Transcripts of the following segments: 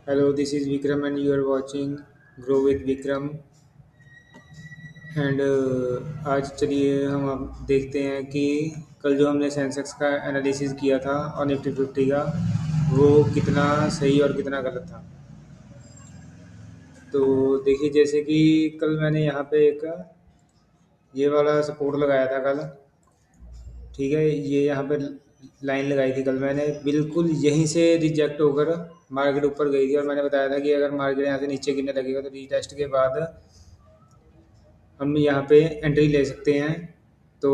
Hello, this is Vikram, and you are watching Grow with Vikram. And आज चलिए हम अब देखते हैं कि कल जो हमने सेंसेक्स का एनालिसिस किया था और निफ्टी फिफ्टी का वो कितना सही और कितना गलत था। तो देखिए, जैसे कि कल मैंने यहाँ पे एक ये वाला सपोर्ट लगाया था कल। ठीक है, ये यहाँ पे लाइन लगाई थी कल मैंने, बिल्कुल यहीं से रिजेक्ट होकर मार्केट ऊपर गई थी और मैंने बताया था कि अगर मार्केट यहाँ से नीचे गिरने लगेगा तो रीटेस्ट के बाद हम यहाँ पे एंट्री ले सकते हैं। तो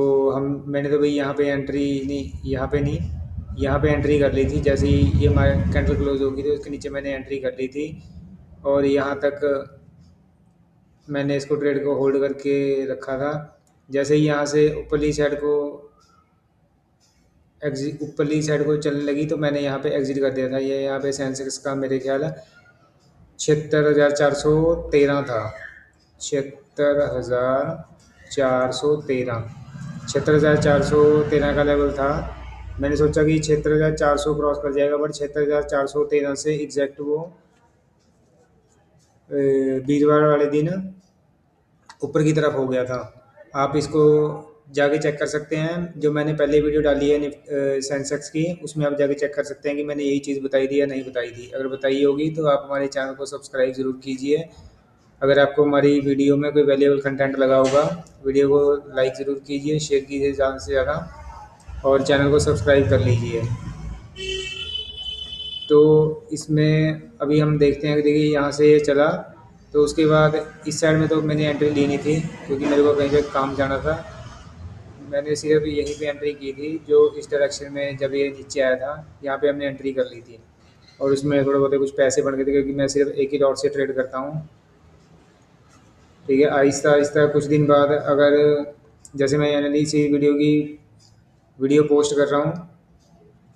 मैंने तो भाई यहाँ पे एंट्री नहीं, यहाँ पे एंट्री कर ली थी। जैसे ही ये कैंडल क्लोज होगी तो उसके नीचे मैंने एंट्री कर ली थी और यहाँ तक मैंने इसको ट्रेड को होल्ड करके रखा था। जैसे ही यहाँ से ऊपरली साइड को चलने लगी तो मैंने यहाँ पे एग्जिट कर दिया था। ये यहाँ पे सेंसेक्स का मेरे ख्याल 76,413 था। 76,413 76,413 का लेवल था। मैंने सोचा कि 76,400 क्रॉस कर जाएगा, बट 76,413 से एग्जैक्ट वो वीरवार वाले दिन ऊपर की तरफ हो गया था। आप इसको जाके चेक कर सकते हैं। जो मैंने पहले वीडियो डाली है सेंसेक्स की, उसमें आप जाके चेक कर सकते हैं कि मैंने यही चीज़ बताई थी या नहीं बताई थी। अगर बताई होगी तो आप हमारे चैनल को सब्सक्राइब ज़रूर कीजिए। अगर आपको हमारी वीडियो में कोई वैल्यूएबल कंटेंट लगा होगा, वीडियो को लाइक ज़रूर कीजिए, शेयर कीजिए ज़्यादा से ज़्यादा और चैनल को सब्सक्राइब कर लीजिए। तो इसमें अभी हम देखते हैं कि देखिए यहाँ से ये चला, तो उसके बाद इस साइड में तो मैंने एंट्री ली नहीं थी क्योंकि मेरे को कहीं पे काम जाना था। मैंने सिर्फ यहीं पे एंट्री की थी, जो इस डायरेक्शन में जब ये नीचे आया था यहाँ पे हमने एंट्री कर ली थी और उसमें थोड़े बहुत कुछ पैसे बन गए थे क्योंकि मैं सिर्फ एक ही लॉट से ट्रेड करता हूँ। ठीक है, आहिस्ता आहिस्ता कुछ दिन बाद अगर जैसे मैं एनालिसिस वीडियो पोस्ट कर रहा हूँ,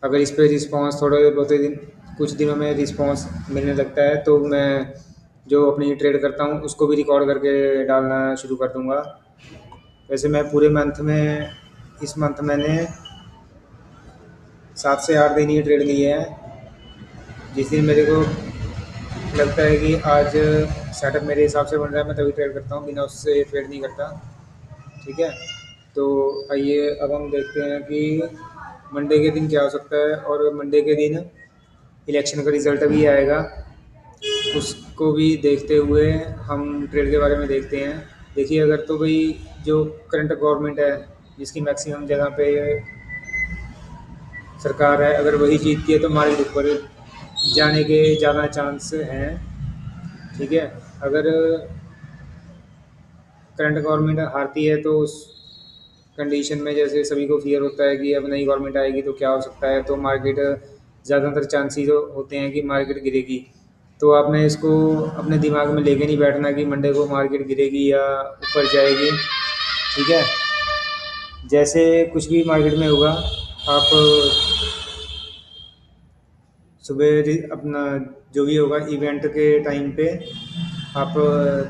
अगर इस पर रिस्पांस थोड़े बहुत दिन कुछ दिनों में रिस्पांस मिलने लगता है तो मैं जो अपनी ट्रेड करता हूँ उसको भी रिकॉर्ड करके डालना शुरू कर दूँगा। वैसे मैं पूरे मंथ में इस मंथ मैंने 7 से 8 दिन ही ट्रेड लिए हैं। जिस दिन मेरे को लगता है कि आज सेटअप मेरे हिसाब से बन रहा है मैं तभी ट्रेड करता हूँ, बिना उससे ट्रेड नहीं करता। ठीक है, तो आइए अब हम देखते हैं कि मंडे के दिन क्या हो सकता है। और मंडे के दिन इलेक्शन का रिज़ल्ट भी आएगा, उसको भी देखते हुए हम ट्रेड के बारे में देखते हैं। देखिए, अगर तो भाई जो करंट गवर्नमेंट है जिसकी मैक्सिमम जगह पे सरकार है, अगर वही जीतती है तो मार्केट ऊपर जाने के ज़्यादा चांस हैं। ठीक है, अगर करंट गवर्नमेंट हारती है तो उस कंडीशन में जैसे सभी को फियर होता है कि अब नई गवर्नमेंट आएगी तो क्या हो सकता है, तो मार्केट ज़्यादातर चांसेस होते हैं कि मार्केट गिरेगी। तो आपने इसको अपने दिमाग में लेके नहीं बैठना कि मंडे को मार्केट गिरेगी या ऊपर जाएगी। ठीक है, जैसे कुछ भी मार्केट में होगा, आप सुबह अपना जो भी होगा इवेंट के टाइम पे आप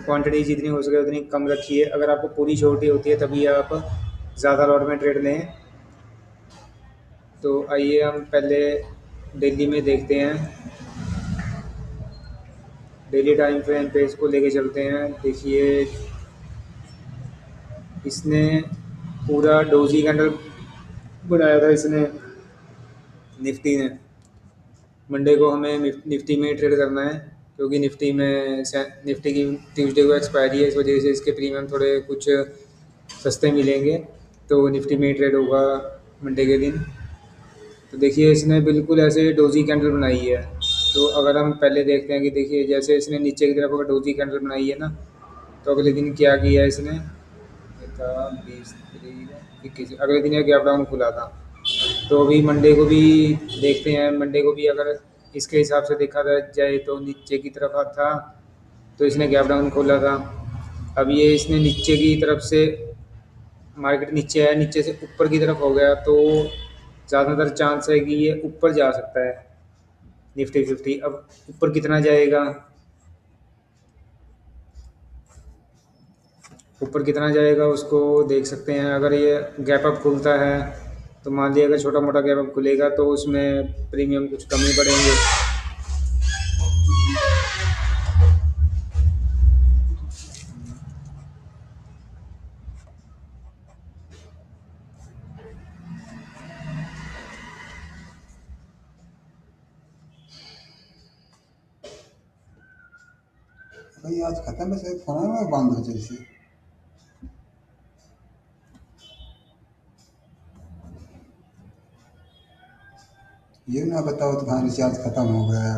क्वांटिटी जितनी हो सके उतनी कम रखिए। अगर आपको पूरी छोटी होती है तभी आप ज़्यादा लॉट में ट्रेड लें। तो आइए हम पहले डेली में देखते हैं, डेली टाइम फ्रेम पे इसको लेके चलते हैं। देखिए, इसने पूरा डोजी कैंडल बनाया था इसने, निफ्टी ने। मंडे को हमें निफ्टी में ट्रेड करना है क्योंकि निफ्टी की ट्यूसडे को एक्सपायरी है, इस वजह से इसके प्रीमियम थोड़े कुछ सस्ते मिलेंगे। तो निफ्टी में ट्रेड होगा मंडे के दिन। तो देखिए, इसने बिल्कुल ऐसे डोजी कैंडल बनाई है। तो अगर हम पहले देखते हैं कि देखिए जैसे इसने नीचे की तरफ अगर डोजी कैंडल बनाई है ना, तो अगले दिन क्या किया इसने, ये था 20 तारीख 21, अगले दिन यह गैप डाउन खुला था। तो अभी मंडे को भी देखते हैं, मंडे को भी अगर इसके हिसाब से देखा जाए तो नीचे की तरफ था तो इसने गैप डाउन खोला था। अब ये इसने नीचे की तरफ से मार्केट नीचे है, नीचे से ऊपर की तरफ हो गया तो ज़्यादातर चांस है कि ये ऊपर जा सकता है निफ्टी फिफ्टी। अब ऊपर कितना जाएगा, ऊपर कितना जाएगा उसको देख सकते हैं। अगर ये गैप अप खुलता है तो मान लिया अगर छोटा मोटा गैप अप खुलेगा तो उसमें प्रीमियम कुछ कम ही पड़ेंगे। भाई आज खत्म है, शायद फोन में बंद हो जैसे। ये ना बताओ तुम्हारा रिचार्ज खत्म हो गया,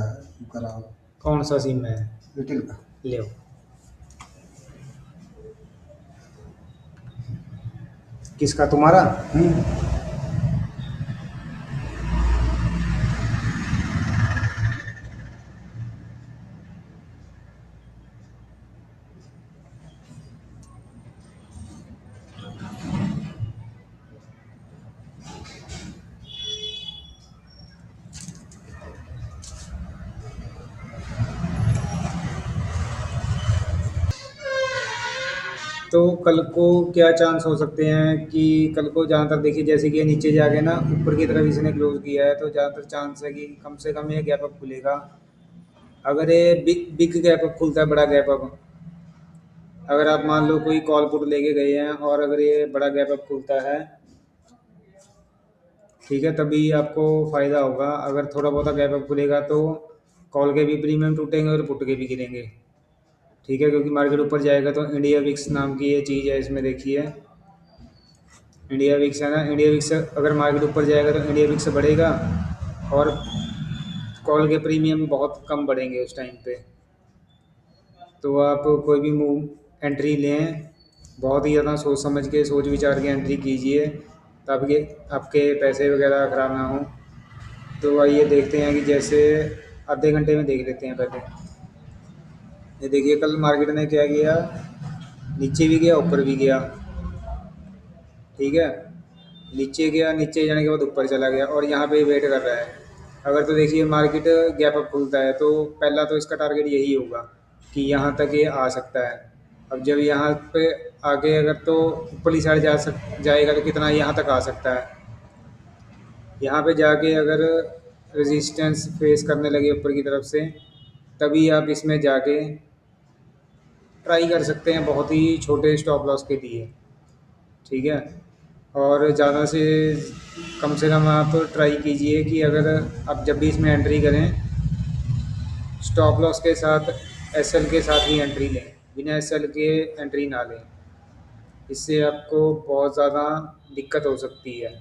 कराओ। कौन सा सिम है? एयरटेल का। ले किसका, तुम्हारा? तो कल को क्या चांस हो सकते हैं कि कल को ज़्यादातर देखिए, जैसे कि ये नीचे जाके ना ऊपर की तरफ इसने क्लोज किया है, तो ज़्यादातर चांस है कि कम से कम ये गैप अप खुलेगा। अगर ये बिग बिग गैप अप खुलता है, बड़ा गैप अप, अगर आप मान लो कोई कॉल पुट लेके गए हैं और अगर ये बड़ा गैप अप खुलता है, ठीक है, तभी आपको फ़ायदा होगा। अगर थोड़ा बहुत गैप अप खुलेगा तो कॉल के भी प्रीमियम टूटेंगे और पुट के भी गिरेंगे। ठीक है, क्योंकि मार्केट ऊपर जाएगा तो इंडिया विक्स नाम की ये चीज़ है, इसमें देखिए इंडिया विक्स है ना, इंडिया विक्स अगर मार्केट ऊपर जाएगा तो इंडिया विक्स बढ़ेगा और कॉल के प्रीमियम बहुत कम बढ़ेंगे उस टाइम पे। तो आप कोई भी मूव एंट्री लें, बहुत ही ज़्यादा सोच समझ के, सोच विचार के एंट्री कीजिए, ताकि आपके पैसे वगैरह ख़राब ना हों। तो आइए देखते हैं कि जैसे आधे घंटे में देख लेते हैं पहले। ये देखिए कल मार्केट ने क्या किया, नीचे भी गया ऊपर भी गया। ठीक है, नीचे गया, नीचे जाने के बाद ऊपर चला गया और यहाँ पे वेट कर रहा है। अगर तो देखिए मार्केट गैप अप खुलता है तो पहला तो इसका टारगेट यही होगा कि यहाँ तक ये आ सकता है। अब जब यहाँ पे आगे अगर तो ऊपरली साइड जाएगा तो कितना यहाँ तक आ सकता है। यहाँ पे जाके अगर रेजिस्टेंस फेस करने लगे ऊपर की तरफ से, तभी आप इसमें जाके ट्राई कर सकते हैं बहुत ही छोटे स्टॉप लॉस के लिए। ठीक है, और ज़्यादा से कम आप ट्राई कीजिए कि अगर आप जब भी इसमें एंट्री करें, स्टॉप लॉस के साथ एसएल के साथ ही एंट्री लें, बिना एसएल के एंट्री ना लें। इससे आपको बहुत ज़्यादा दिक्कत हो सकती है।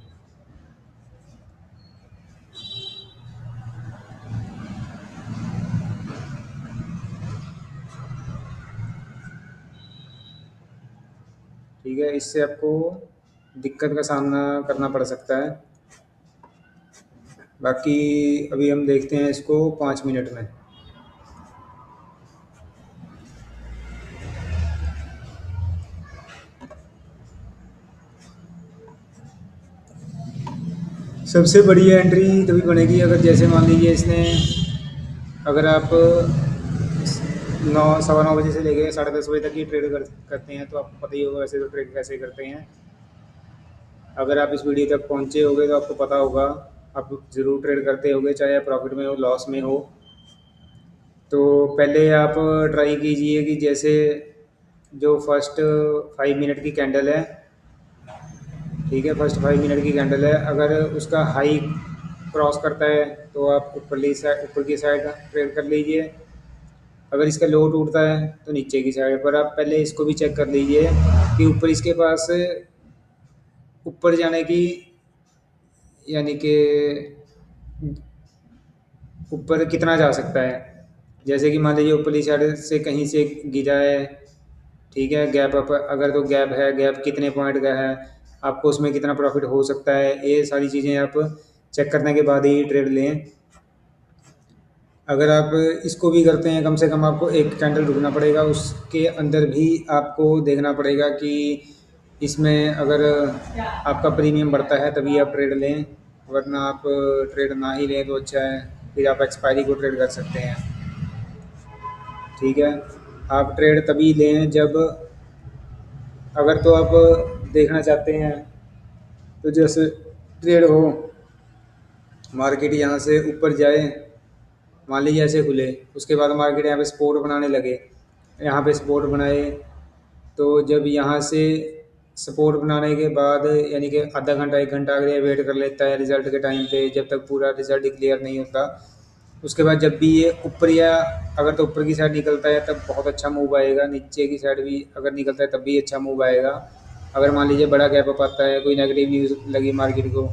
ठीक है, इससे आपको दिक्कत का सामना करना पड़ सकता है। बाकी अभी हम देखते हैं इसको 5 मिनट में। सबसे बढ़िया एंट्री तभी बनेगी अगर जैसे मान लीजिए इसने, अगर आप 9 सवा 9 बजे से लेके 10:30 बजे तक ही ट्रेड करते हैं तो आपको पता ही होगा वैसे तो ट्रेड कैसे करते हैं। अगर आप इस वीडियो तक पहुंचे होगे तो आपको पता होगा, आप ज़रूर ट्रेड करते होगे, चाहे आप प्रॉफिट में हो लॉस में हो। तो पहले आप ट्राई कीजिए कि जैसे जो फर्स्ट 5 मिनट की कैंडल है, ठीक है, फर्स्ट 5 मिनट की कैंडल है, अगर उसका हाई क्रॉस करता है तो आप ऊपरली साइड, ऊपर की साइड ट्रेड कर लीजिए। अगर इसका लो टूटता है तो नीचे की साइड पर आप पहले इसको भी चेक कर लीजिए कि ऊपर इसके पास ऊपर जाने की, यानी कि ऊपर कितना जा सकता है। जैसे कि मान लीजिए ऊपरली साइड से कहीं से गिरा है, ठीक है, गैप अप, अगर तो गैप है, गैप कितने पॉइंट का है, आपको उसमें कितना प्रॉफिट हो सकता है, ये सारी चीज़ें आप चेक करने के बाद ही ट्रेड लें। अगर आप इसको भी करते हैं, कम से कम आपको एक कैंडल रुकना पड़ेगा, उसके अंदर भी आपको देखना पड़ेगा कि इसमें अगर आपका प्रीमियम बढ़ता है तभी आप ट्रेड लें, वरना आप ट्रेड ना ही लें तो अच्छा है। फिर आप एक्सपायरी को ट्रेड कर सकते हैं। ठीक है, आप ट्रेड तभी लें जब, अगर तो आप देखना चाहते हैं तो जैसे ट्रेड हो, मार्केट यहाँ से ऊपर जाए, मान लीजिए ऐसे खुले, उसके बाद मार्केट यहाँ पे सपोर्ट बनाने लगे, यहाँ पे सपोर्ट बनाए, तो जब यहाँ से सपोर्ट बनाने के बाद यानी कि आधा घंटा 1 घंटा अगर ये वेट कर लेता है रिज़ल्ट के टाइम पे, जब तक पूरा रिज़ल्ट क्लियर नहीं होता, उसके बाद जब भी ये ऊपर या अगर तो ऊपर की साइड निकलता है तब बहुत अच्छा मूव आएगा, नीचे की साइड भी अगर निकलता है तब भी अच्छा मूव आएगा। अगर मान लीजिए बड़ा गैप अप आता है, कोई नेगेटिव न्यूज़ लगी मार्केट को,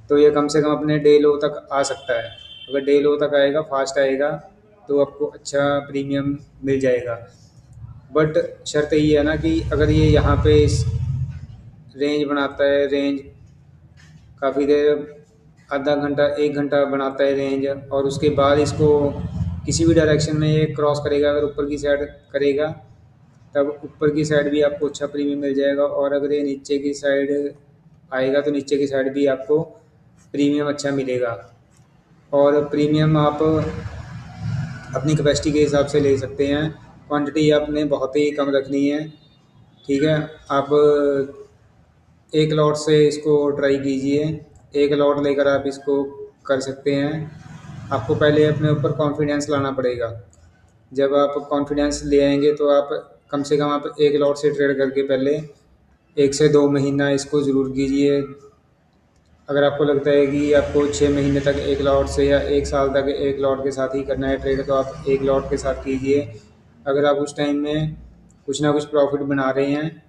तो ये कम से कम अपने डे लो तक आ सकता है। अगर डे लो तक आएगा, फास्ट आएगा, तो आपको अच्छा प्रीमियम मिल जाएगा। बट शर्त ये है ना कि अगर ये यहाँ पे इस रेंज बनाता है, रेंज काफ़ी देर, आधा घंटा 1 घंटा बनाता है रेंज, और उसके बाद इसको किसी भी डायरेक्शन में ये क्रॉस करेगा, अगर ऊपर की साइड करेगा तब ऊपर की साइड भी आपको अच्छा प्रीमियम मिल जाएगा, और अगर ये नीचे की साइड आएगा तो नीचे की साइड भी आपको प्रीमियम अच्छा मिलेगा। और प्रीमियम आप अपनी कैपेसिटी के हिसाब से ले सकते हैं, क्वांटिटी आपने बहुत ही कम रखनी है। ठीक है, आप एक लॉट से इसको ट्राई कीजिए, एक लॉट लेकर आप इसको कर सकते हैं। आपको पहले अपने ऊपर कॉन्फिडेंस लाना पड़ेगा। जब आप कॉन्फिडेंस ले आएंगे तो आप कम से कम आप एक लॉट से ट्रेड करके पहले 1 से 2 महीना इसको ज़रूर कीजिए। अगर आपको लगता है कि आपको 6 महीने तक एक लॉट से या 1 साल तक एक लॉट के साथ ही करना है ट्रेड, तो आप एक लॉट के साथ कीजिए। अगर आप उस टाइम में कुछ ना कुछ प्रॉफिट बना रहे हैं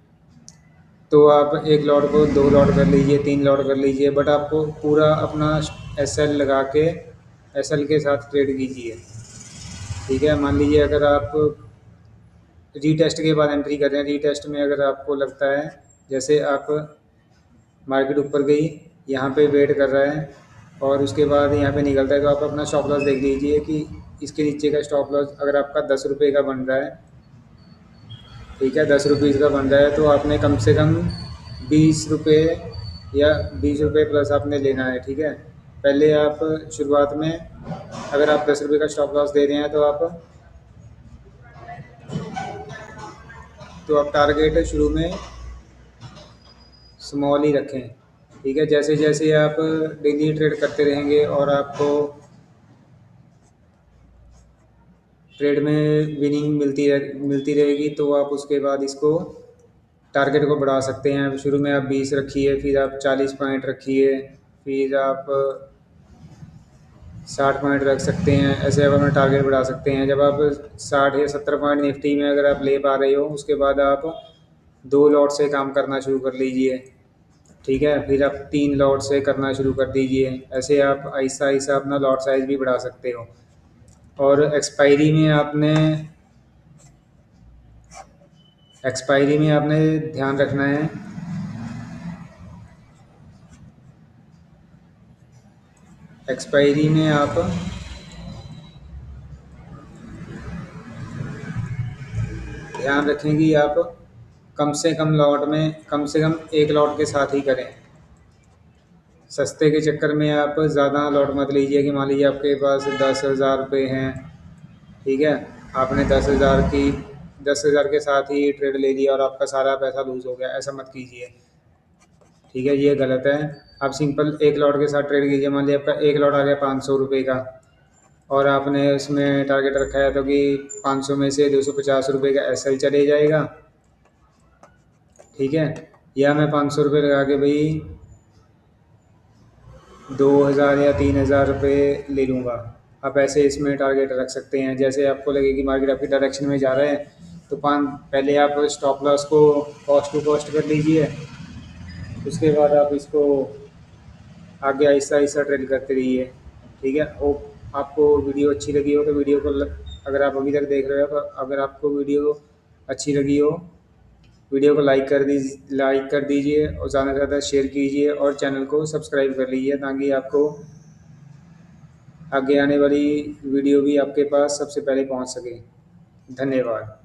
तो आप एक लॉट को 2 लॉट कर लीजिए, 3 लॉट कर लीजिए, बट आपको पूरा अपना एस एल लगा के एस एल के साथ ट्रेड कीजिए। ठीक है, मान लीजिए अगर आप रीटेस्ट के बाद एंट्री कर रहे हैं, रीटेस्ट में अगर आपको लगता है जैसे आप मार्केट ऊपर गई, यहाँ पे वेट कर रहा है और उसके बाद यहाँ पे निकलता है, तो आप अपना स्टॉप लॉस देख लीजिए कि इसके नीचे का स्टॉप लॉस अगर आपका 10 रुपये का बन रहा है, ठीक है, 10 रुपीज़ का बन रहा है, तो आपने कम से कम 20 रुपये या 20 रुपये प्लस आपने लेना है। ठीक है, पहले आप शुरुआत में अगर आप 10 रुपये का स्टॉप लॉस दे रहे हैं तो आप टारगेट शुरू में स्मॉल ही रखें। ठीक है, जैसे जैसे आप डेली ट्रेड करते रहेंगे और आपको ट्रेड में विनिंग मिलती रहेगी, तो आप उसके बाद इसको टारगेट को बढ़ा सकते हैं। शुरू में आप 20 रखिए, फिर आप 40 पॉइंट रखिए, फिर आप 60 पॉइंट रख सकते हैं। ऐसे आप अपना टारगेट बढ़ा सकते हैं। जब आप 60 या 70 पॉइंट निफ्टी में अगर आप ले पा रहे हो, उसके बाद आप 2 लॉट से काम करना शुरू कर लीजिए। ठीक है, फिर आप 3 लॉट से करना शुरू कर दीजिए। ऐसे आप आहिस्ता आहिस्ता अपना लॉट साइज़ भी बढ़ा सकते हो। और एक्सपायरी में आपने ध्यान रखना है, एक्सपायरी में आप ध्यान रखें कि आप कम से कम लॉट में कम से कम एक लॉट के साथ ही करें। सस्ते के चक्कर में आप ज़्यादा लॉट मत लीजिए कि मान लीजिए आपके पास 10,000 रुपये हैं, ठीक है, आपने 10,000 के साथ ही ट्रेड ले लिया और आपका सारा पैसा लूज़ हो गया, ऐसा मत कीजिए। ठीक है, ये गलत है। आप सिंपल एक लॉट के साथ ट्रेड कीजिए। मान लीजिए आपका एक लॉट आ गया 500 रुपये का, और आपने उसमें टारगेट रखा है तो कि 500 में से 250 रुपये का एस एल चले जाएगा। ठीक है, या मैं 500 रुपये लगा के भाई 2,000 या 3,000 रुपये ले लूँगा। आप ऐसे इसमें टारगेट रख सकते हैं। जैसे आपको लगे कि मार्केट आपकी डायरेक्शन में जा रहा है, तो पहले आप स्टॉप लॉस को कॉस्ट टू कॉस्ट कर लीजिए, उसके बाद आप इसको आगे आहिस्ता आहिस्ता ट्रेड करते रहिए। ठीक है, और आपको वीडियो अच्छी लगी हो तो वीडियो को अगर आप अभी तक देख रहे हो, तो अगर आपको वीडियो अच्छी लगी हो, वीडियो को लाइक कर दीजिए और ज़्यादा से ज़्यादा शेयर कीजिए, और चैनल को सब्सक्राइब कर लीजिए ताकि आपको आगे आने वाली वीडियो भी आपके पास सबसे पहले पहुंच सके। धन्यवाद।